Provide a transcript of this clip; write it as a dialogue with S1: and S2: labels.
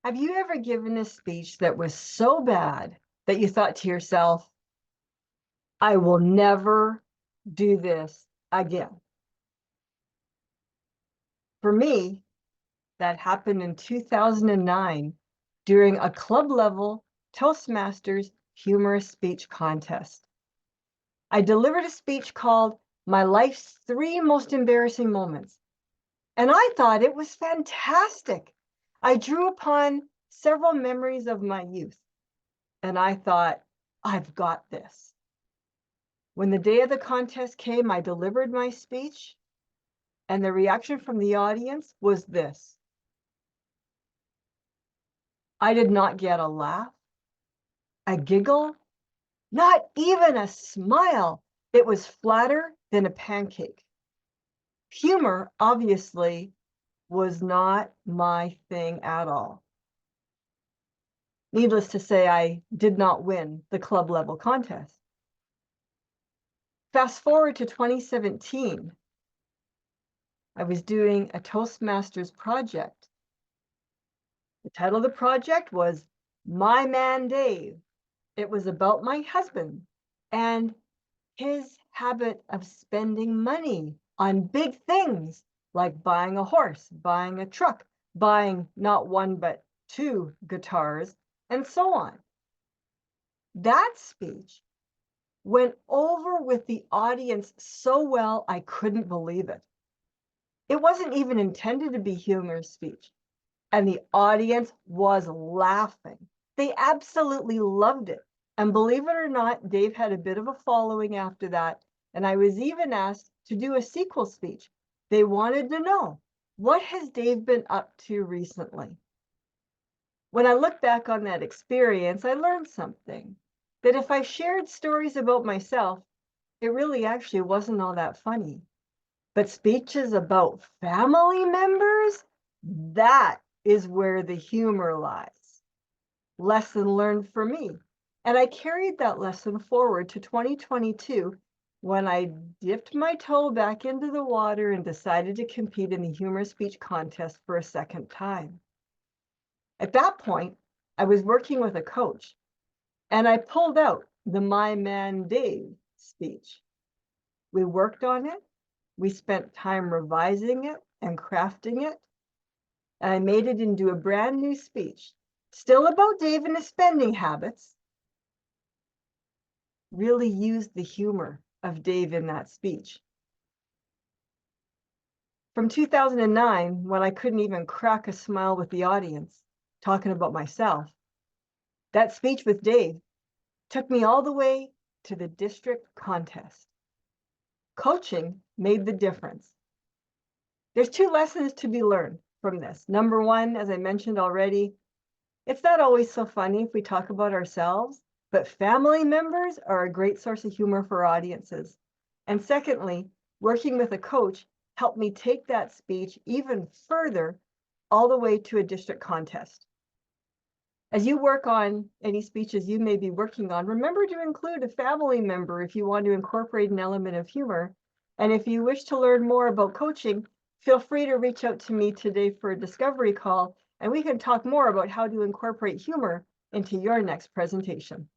S1: Have you ever given a speech that was so bad that you thought to yourself, I will never do this again? For me, that happened in 2009 during a club level Toastmasters humorous speech contest. I delivered a speech called My Life's 3 Most Embarrassing Moments, and I thought it was fantastic. I drew upon several memories of my youth, and I thought, I've got this. When the day of the contest came, I delivered my speech, and the reaction from the audience was this. I did not get a laugh, a giggle, not even a smile. It was flatter than a pancake. Humor, obviously, was not my thing at all. Needless to say, I did not win the club level contest. Fast forward to 2017, I was doing a Toastmasters project. The title of the project was My Man Dave. It was about my husband and his habit of spending money on big things like buying a horse, buying a truck, buying not one but 2 guitars, and so on. That speech went over with the audience so well, I couldn't believe it. It wasn't even intended to be humorous speech, and the audience was laughing. They absolutely loved it. And believe it or not, Dave had a bit of a following after that, and I was even asked to do a sequel speech. They wanted to know, what has Dave been up to recently? When I look back on that experience, I learned something, that if I shared stories about myself, it really actually wasn't all that funny. But speeches about family members, that is where the humor lies. Lesson learned for me. And I carried that lesson forward to 2022 when I dipped my toe back into the water and decided to compete in the humor speech contest for a second time. At that point, I was working with a coach, and I pulled out the My Man Dave speech. We worked on it. We spent time revising it and crafting it. And I made it into a brand new speech, still about Dave and his spending habits. Really used the humor of Dave in that speech. From 2009, when I couldn't even crack a smile with the audience, talking about myself, that speech with Dave took me all the way to the district contest. Coaching made the difference. There's 2 lessons to be learned from this. Number 1, as I mentioned already, it's not always so funny if we talk about ourselves, but family members are a great source of humor for audiences. And secondly, working with a coach helped me take that speech even further, all the way to a district contest. As you work on any speeches you may be working on, remember to include a family member if you want to incorporate an element of humor. And if you wish to learn more about coaching, feel free to reach out to me today for a discovery call, and we can talk more about how to incorporate humor into your next presentation.